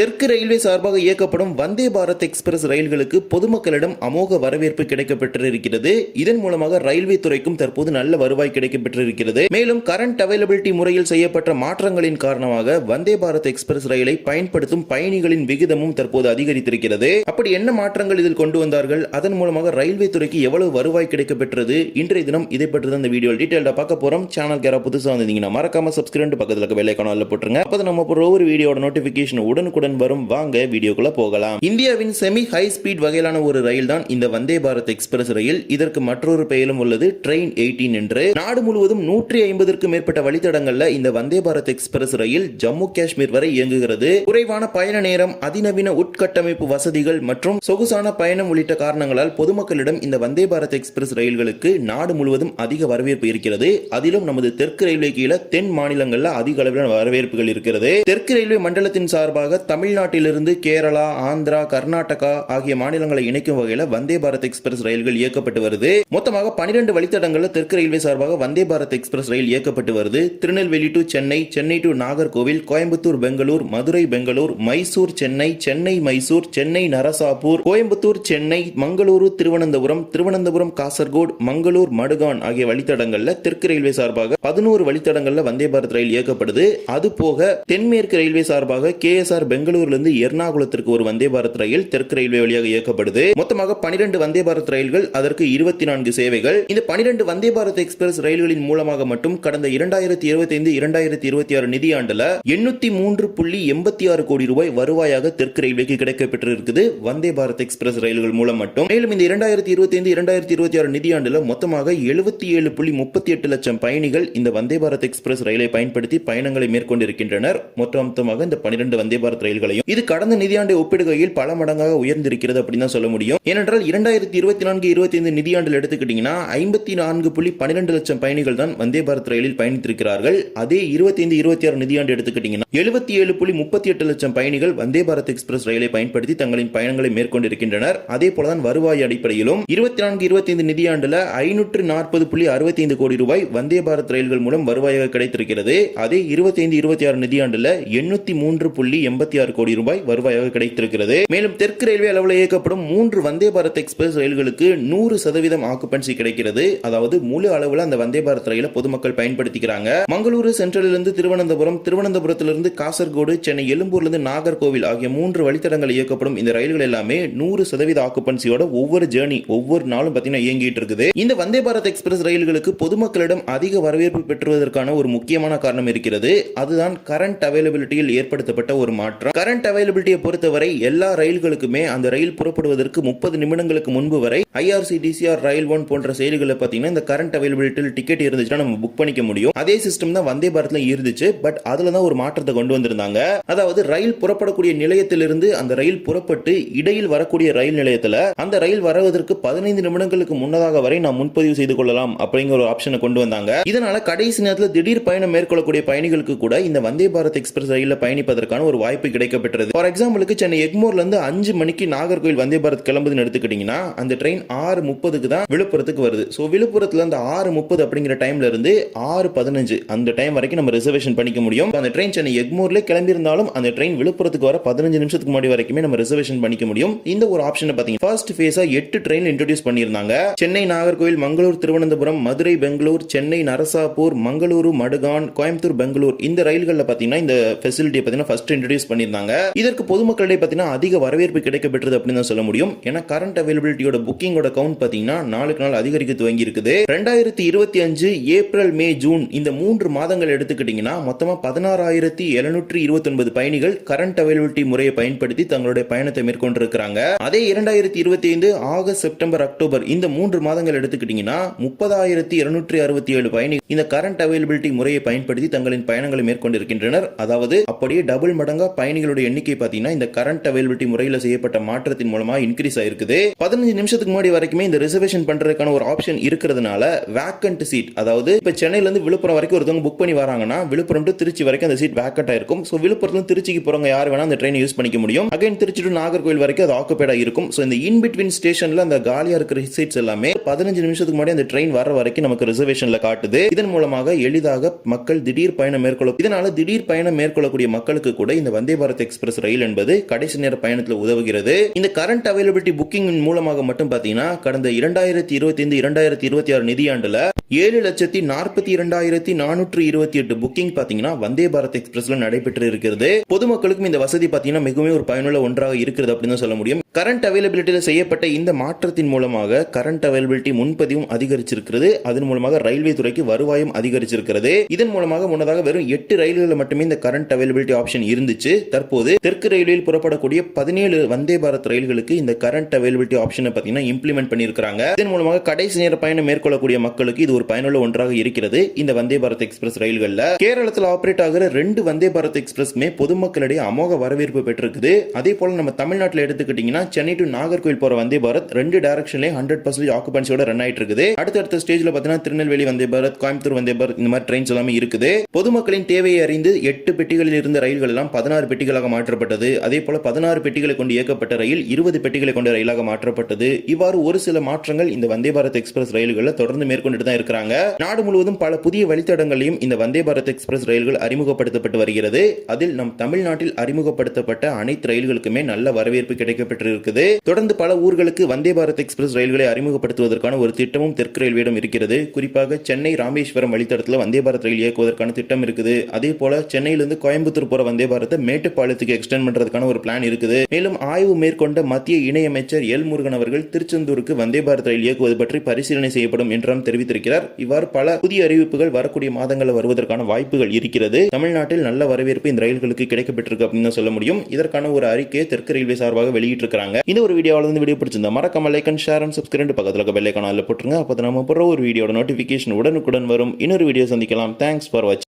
தெற்கு ரயில்வே சார்பாக இயக்கப்படும் வந்தே பாரத் எக்ஸ்பிரஸ் ரயில்களுக்கு பொதுமக்களிடம் அமோக வரவேற்பு கிடைக்கப்பெற்றிருக்கிறது. இதன் மூலமாக ரயில்வே துறைக்கும் தற்போது நல்ல வருவாய் கிடைக்கப்பெற்றிருக்கிறது. மேலும் கரண்ட் அவைலபிலிட்டி முறையில் செய்யப்பட்ட மாற்றங்களின் காரணமாக வந்தே பாரத் எக்ஸ்பிரஸ் ரயிலை பயன்படுத்தும் பயணிகளின் விகிதமும் தற்போது அதிகரித்திருக்கிறது. அப்படி என்ன மாற்றங்கள் இதில் கொண்டு வந்தார்கள், அதன் மூலமாக ரயில்வே துறைக்கு எவ்வளவு வருவாய் கிடைக்கப்பெற்றது, இன்றைய தினம் இதை பற்றி தான் இந்த வீடியோ டீடைலா பார்க்க போறோம். சேனல் யாரா புதுசா வந்தீங்கன்னா மறக்காம சப்ஸ்கிரைப் பக்கத்துல இருக்க பெல் ஐகானை போட்டுருங்க. அப்போ நம்ம ஒவ்வொரு வீடியோட நோட்டிபிகேஷன் உடனுக்குடன் வரும். வாங்க வீடியோக்குள்ள போகலாம். இந்தியாவின் செமி ஹை ஸ்பீட் வகையிலான ஒரு ரயில் தான் இந்த வந்தே பாரத் எக்ஸ்பிரஸ் ரயில். இதற்கு மற்றொரு பெயரும் உள்ளது ட்ரெயின் 18 என்று. நாடு முழுவதும் 150க்கும் மேற்பட்ட வழித்தடங்கள்ல இந்த வந்தே பாரத் எக்ஸ்பிரஸ் ரயில் ஜம்மு காஷ்மீர் வரை இயங்குகிறது. குறைவான பயண நேரம், அதிநவீன உட்கட்டமைப்பு வசதிகள் மற்றும் சொகுசான பயணம் உள்ளிட்ட காரணங்களால் பொதுமக்களிடம் இந்த வந்தே பாரத் எக்ஸ்பிரஸ் ரயில்களுக்கு நாடு முழுவதும் அதிக வரவேற்பு இருக்கிறது. அதிலும் நமது தெற்கு ரயில்வே கீழே தென் மாநிலங்கள்ல அதிக அளவிலான வரவேற்புகள் இருக்கிறது. தெற்கு ரயில்வே மண்டலத்தின் சார்பாக தமிழ்நாட்டிலிருந்து கேரளா, ஆந்திரா, கர்நாடகா ஆகிய மாநிலங்களை இணைக்கும் வகையில் வந்தே பாரத் எக்ஸ்பிரஸ் ரயில்கள் இயக்கப்பட்டு வருது. மொத்தமாக 12 வழித்தடங்களில் தெற்கு ரயில்வே சார்பாக வந்தே பாரத் எக்ஸ்பிரஸ் ரயில் இயக்கப்பட்டு வருது. திருநெல்வேலி டு சென்னை, சென்னை டு நாகர்கோவில், கோயம்புத்தூர் பெங்களூர், மதுரை பெங்களூர், மைசூர் சென்னை, சென்னை மைசூர், சென்னை நரசாபூர், கோயம்புத்தூர் சென்னை, மங்களூரு திருவனந்தபுரம், திருவனந்தபுரம் காசர்கோடு, மங்களூர் மடுகான் ஆகிய வழித்தடங்கள்ல தெற்கு ரயில்வே சார்பாக 11 வழித்தடங்கள்ல வந்தே பாரத் ரயில் இயக்கப்படுது. அது போக தென்மேற்கு ரயில்வே சார்பாக கேஎஸ்ஆர் பெங்களூரிலிருந்து எர்ணாகுளத்திற்கு ஒரு வந்தே பாரத் ரயில் தெற்கு ரயில்வே வழியாக இயக்கப்படுது. மொத்தமாக 12 வந்தே பாரத் ரயில்கள், அதற்கு 24 சேவைகள். இந்த 12 வந்தே பாரத் எக்ஸ்பிரஸ் ரயில்களின் மூலமாக மட்டும் கடந்த 2025-2026 நிதியாண்டுல 803.86 கோடி ரூபாய் வருவாயாக தெற்கு ரயில்வேக்கு கிடைக்கப்பெற்றிருக்குது வந்தே பாரத் எக்ஸ்பிரஸ் ரயில்கள் மூலம் மட்டும். மேலும் இந்த 2025-2026 நிதியாண்டுல மொத்தமாக 77.38 லட்சம் பயணிகள் இந்த வந்தே பாரத் எக்ஸ்பிரஸ் ரயிலை பயன்படுத்தி பயணங்களை மேற்கொண்டிருக்கின்றனர். மொத்தமாக இந்த 12 வந்தே பாரத் ரயில்களையும் இது கடந்த நிதியாண்டை ஒப்பிடுகையில் பல மடங்காக உயர்ந்திருக்கிறது அப்படின்னு தான் சொல்ல முடியும். ஏனென்றால் 2024-25 நிதியாண்டில் எடுத்துக்கிட்டீங்கன்னா 54.12 லட்சம் பயணிகள் தான் வந்தே பாரத் ரயிலில் பயணித்திருக்கிறார்கள். அதே 25-26 நிதியாண்டு எடுத்துக்கிட்டீங்கன்னா 77.38 லட்சம் பயணிகள் வந்தே பாரத் எக்ஸ்பிரஸ் ரயிலை பயன்படுத்தி தங்களின் பயணங்களை மேற்கொண்டிருக்கின்றனர். அதே போலதான் வருவாய் அடிப்படையிலும் 24-25 நிதியாண்டுல 540.65 கோடி ரூபாய் வந்தே பாரத் ரயில்கள் மூலம் வருவாயாக கிடைத்திருக்கிறது. அதே 25-26 நிதியாண்டுல 803.86 கோடி ரூபாய் வருவாயாக கிடைத்திருக்கிறது. மேலும் தெற்கு ரயில்வே அளவில் இயக்கப்படும் 3 வந்தே பாரத் எக்ஸ்பிரஸ் ரயில்களுக்கு 100% ஆக்குபன்சி கிடைக்கிறது. அதாவது முழு அளவில் அந்த வந்தே பாரத் ரயிலை பொதுமக்கள் பயன்படுத்திக்கிறாங்க. மங்களூரு சென்ட்ரலிலிருந்து திருவனந்தபுரம், திருவனந்தபுரத்திலிருந்து காசர்கோடு, சென்னை எழும்பூர்லிருந்து நாகர்கோவில் ஆகிய 3 வழித்தடங்கள் இயக்கப்படும் இந்த ரயில்கள் எல்லாமே 100% ஆக்குபன்சியோட ஒவ்வொரு நாளும் பார்த்தீங்கன்னா இயங்கிட்டு இருக்குது. இந்த வந்தே பாரத் எக்ஸ்பிரஸ் ரயில்களுக்கு பொதுமக்களிடம் அதிக வரவேற்பு பெற்றுவதற்கான ஒரு முக்கியமான காரணம் இருக்கிறது. அதுதான் கரண்ட் அவைலபிலிட்டியில் ஏற்படுத்தப்பட்ட ஒரு மாற்றம். கரண்ட் அவைலபிலிட்டியை பொறுத்தவரை எல்லா ரயில்களுக்குமே அந்த ரயில் புறப்படுவதற்கு 30 நிமிடங்களுக்கு முன்பு வரை ஐஆர்சிடிசிஆர் ரயில் ஒன் போன்ற செயலிகளை பார்த்தீங்கன்னா இந்த கரண்ட் அவைலபிலிட்டியில் டிக்கெட் இருந்துச்சுன்னா நம்ம புக் பண்ணிக்க முடியும். அதே சிஸ்டம் தான் வந்தே பாரத்ல இருந்துச்சு. பட் அதுல தான் ஒரு மாற்றத்தை கொண்டு வந்திருந்தாங்க. அதாவது ரயில் புறப்படக்கூடிய நிலையத்திலிருந்து அந்த ரயில் புறப்பட்டு இடையில் வரக்கூடிய ரயில் நிலையத்தில் அந்த ரயில் வருவதற்கு 15 நிமிடங்களுக்கு முன்னதாக வரை நாம் முன்பதிவு செய்து கொள்ளலாம் அப்படிங்கிற ஒரு ஆப்ஷனை கொண்டு வந்தாங்க. இதனால கடைசி நேரத்தில் திடீர் பயணம் மேற்கொள்ளக்கூடிய பயணிகளுக்கு கூட இந்த வந்தே பாரத் எக்ஸ்பிரஸ் ரயிலில் பயணிப்பதற்கான ஒரு வாய்ப்பு கிடைக்கப்பெற்றது. ஃபார் எக்ஸாம்பிளுக்கு சென்னை எக்மோர்ல இருந்து 5 மணிக்கு நாகர்கோவில் வந்தே பாரத் கிளம்புதுன்னு எடுத்துக்கிட்டீங்கன்னா அந்த ட்ரெயின் 6:30க்கு தான் விழுப்புரத்துக்கு வருது. சோ விழுப்புரத்துல இருந்து 6:30 அப்படிங்கிற டைம்ல இருந்து 6:15 அந்த டைம் வரைக்கும் நம்ம ரிசர்வேஷன் பண்ணிக்க முடியும். அந்த ட்ரெயின் சென்னை எக்மோர்ல கிளம்பி இருந்தாலும் அந்த ட்ரெயின் விழுப்புரத்துக்கு வர 15 நிமிஷத்துக்கு முன்னாடி வரைக்குமே நம்ம ரிசர்வேஷன் பண்ணிக்க முடியும். இந்த ஒரு ஆப்ஷனை பாத்தீங்கன்னா ஃபர்ஸ்ட் ஃபேஸா 8 ட்ரெயின் இன்ட்ரோடியூஸ் பண்ணியிருந்தாங்க. சென்னை நாகர்கோவில், மங்களூர் திருவனந்தபுரம், மதுரை பெங்களூர், சென்னை நரசாபூர், மங்களூரு மடுகான், கோயம்புத்தூர் பெங்களூர் இந்த ரயில்கள்ல பாத்தீங்கன்னா இந்த ஃபெசிலிட்டியை பாத்தீங்கன்னா ஃபர்ஸ்ட் இன்ட்ரோடியூஸ் பண்ணியிருந்தாங்க. இதற்கு பொதுமக்களிடையே பாத்தீங்கன்னா அதிக வரவேற்பு கிடைக்கப்பெற்றது அப்படின்னு தான் சொல்ல முடியும். ஏன்னா கரண்ட் அவைலபிலிட்டியோட புக்கிங்கோட கவுண்ட் பாத்தீங்கன்னா நாளுக்கு நாள் அதிகரிக்க துவங்கி இருக்குது. 2025 ஏப்ரல், மே, ஜூன் இந்த 3 மாதங்கள் எடுத்துக்கிட்டீங்கன்னா மொத்தமா 16,729 பயணிகள் கரண்ட் அவைலபிலிட்டி முறையை பயன்படுத்தி தங்களுடைய பயணத்தை மேற்கொண்டிருக்கிறாங்க. அதே 2025 ஆகஸ்ட், செப்டம்பர், அக்டோபர் இந்த 3 மாதங்கள் எடுத்துக்கிட்டீங்கன்னா 30,267 பயணிகள் இந்த கரண்ட் அவைலபிலிட்டி முறையை பயன்படுத்தி தங்களின் பயணங்களை மேற்கொண்டிருக்கின்றனர். அதாவது அப்படியே டபுள் மடங்கா பயணிகளுடைய எண்ணிக்கை பாத்தீங்கன்னா இந்த கரண்ட் அவைலபிலிட்டி முறையில் செய்யப்பட்ட மாற்றத்தின் மூலமா இன்க்ரீஸ் ஆயிருக்குது. 15 நிமிஷத்துக்கு முன்னாடி வரைக்குமே இந்த ரிசர்வேஷன் பண்றதுக்கான ஒரு ஆப்ஷன் இருக்கிறதுனால வேக்கன்ட் சீட், அதாவது இப்ப சென்னையில இருந்து விழுப்புரம் வரைக்கும் ஒருத்தவங்க புக் பண்ணி வராங்கன்னா விழுப்புரம் டு திருச்சி வரைக்கும் அந்த சீட் வேக்கன்ட் ஆயிருக்கும். சோ விழுப்புரத்துல திருச்சிக்கு போறவங்க யார் வேணா அந்த ட்ரெயின் யூஸ் பண்ணிக்க முடியும். அகைன் திருச்சி டு நாகர்கோவில் வரைக்கும் அது ஆக்குபைடா இருக்கும். சோ இந்த இன் பிட்வீன் ஸ்டேஷன்ல அந்த காலியா இருக்கிற சீட்ஸ் எல்லாமே 15 நிமிஷத்துக்கு முன்னாடி அந்த ட்ரெயின் வர வரைக்கும் நமக்கு ரிசர்வேஷன்ல காட்டுது. இதன் மூலமாக எளிதாக மக்கள் திடீர் பயணம் மேற்கொள்ள இதனால திடீர் பயணம் மேற்கொள்ளக்கூடிய மக்களுக்கு கூட இந்த வந்தே பாரத் பாரத் எக்ஸ்பிரஸ் ரயில் என்பது கடைசி நேர பயணத்தில் உதவுகிறது. இந்த கரண்ட் அவைலபிலிட்டி புக்கிங் மூலமாக மட்டும் பாத்தீங்கன்னா கடந்த 2025-2026 நிதியாண்டுல 7,42,428 புக்கிங் பாத்தீங்கன்னா வந்தே பாரத் எக்ஸ்பிரஸ்ல நடைபெற்று இருக்கிறது. பொதுமக்களுக்கும் இந்த வசதி பாத்தீங்கன்னா மிகவும் ஒரு பயனுள்ள ஒன்றாக இருக்கிறது அப்படின்னு சொல்ல முடியும். கரண்ட் அவைலபிலிட்டியில் செய்யப்பட்ட இந்த மாற்றத்தின் மூலமாக கரண்ட் அவைலபிலிட்டி முன்பதிவும் அதிகரிச்சிருக்கிறது. அதன் மூலமாக ரயில்வே துறைக்கு வருவாயும் அதிகரிச்சிருக்கிறது. இதன் மூலமாக முன்னதாக வெறும் 8 ரயில்களில் மட்டுமே இந்த கரண்ட் அவைலபிலிட்டி ஆப்ஷன் இருந்துச்சு. தற்போது தெற்கு ரயில்வேயில் புறப்படக்கூடிய 17 வந்தே பாரத் ரயில்களுக்கு இந்த கரண்ட் அவைலபிலிட்டி ஆப்ஷனை பாத்தீங்கன்னா இம்ப்ளிமெண்ட் பண்ணியிருக்காங்க. இதன் மூலமாக கடைசி நேர பயணம் மேற்கொள்ளக்கூடிய மக்களுக்கு இது ஒரு பயனுள்ள ஒன்றாக இருக்கிறது. இந்த வந்தே பாரத் எக்ஸ்பிரஸ் ரயில்கள்ல கேரளத்தில் ஆபரேட் ஆகிற 2 வந்தே பாரத் எக்ஸ்பிரஸ்மே பொதுமக்களிடையே அமோக வரவேற்பு பெற்றிருக்குது. அதே போல நம்ம தமிழ்நாட்டில் எடுத்துக்கிட்டீங்கன்னா சென்னை டு நாகர்கோவில் போற வந்தே பாரத் 2 டைரக்ஷன்லயே 100% ஆக்குபன்சியோட ரன் ஆயிட்டு இருக்குது. அடுத்த ஸ்டேஜ்ல பாத்தீங்கன்னா திருநெல்வேலி வந்தே பாரத், கோயம்புத்தூர் வந்தே பாரத் இந்த மாதிரி ட்ரெயின்ஸ் எல்லாமே இருக்குது. பொதுமக்களின் தேவையை அறிந்து 8 பெட்டிகளில் இருந்த ரயில்கள் எல்லாம் 16 பெட்டிகளாக மாற்றப்பட்டது. அதே போல 16 பெட்டிகளை கொண்டு இயக்கப்பட்ட ரயில் 20 பெட்டிகளை கொண்ட ரயிலாக மாற்றப்பட்டது. இவ்வாறு ஒரு சில மாற்றங்கள் இந்த வந்தே பாரத் எக்ஸ்பிரஸ் ரயில்களில் தொடர்ந்து மேற்கொண்டு தான் இருக்கிறாங்க. நாடு முழுவதும் பல புதிய வழித்தடங்களையும் இந்த வந்தே பாரத் எக்ஸ்பிரஸ் ரயில்கள் அறிமுகப்படுத்தப்பட்டு வருகிறது. அதில் நம் தமிழ்நாட்டில் அறிமுகப்படுத்தப்பட்ட அனைத்து ரயில்களுக்குமே நல்ல வரவேற்பு கிடைக்கப்பட்டிருக்கிறது. தொடர்ந்து பல ஊர்களுக்கு வந்தே பாரத் எக்ஸ்பிரஸ் ரயில்களை அறிமுகப்படுத்துவதற்கான ஒரு திட்டமும் தெற்கு ரயில்வேயிடம் இருக்கிறது. குறிப்பாக சென்னை ராமேஸ்வரம் வழித்தடத்தில் வந்தே பாரத் ரயில் இயக்குவதற்கான திட்டம் இருக்குது. அதே போல சென்னையிலிருந்து கோயம்புத்தூர் போற வந்தே பாரத்தை மேட்டுப்பாளையத்துக்கு எக்ஸ்டெண்ட் பண்றதுக்கான ஒரு பிளான் இருக்குது. மேலும் ஆய்வு மேற்கொண்ட மத்திய இணையமைச்சர் எல் முருகன் அவர்கள் திருச்செந்தூருக்கு வந்தே பாரத் ரயில் இயக்குவது பற்றி பரிசீலனை செய்யப்படும் என்றும் தெரிவித்திருக்கிறார். இவ்வாறு பல புதிய அறிவிப்புகள் வரக்கூடிய மாதங்களில் வருவதற்கான வாய்ப்புகள் இருக்கிறது. தமிழ்நாட்டில் நல்ல வரவேற்பு இந்த ரயில்களுக்கு கிடைக்கப்பட்டிருக்கு அப்படின்னு சொல்ல முடியும். இதற்கான ஒரு அறிக்கையை தெற்கு ரயில்வே சார்பாக வெளியிட்டிருக்காங்க. இந்த ஒரு வீடியோவில் வீடியோ பிடிச்சிருந்தா மறக்காம like and share and subscribe பக்கத்தில் பெல் ஐகான் போட்டுருங்க. அப்போ நம்ம போற ஒரு வீடியோட நோட்டிபிகேஷன் உடனுக்குடன் வரும். இன்னொரு வீடியோ சந்திக்கலாம். தேங்க்ஸ் ஃபார் வாட்சிங்.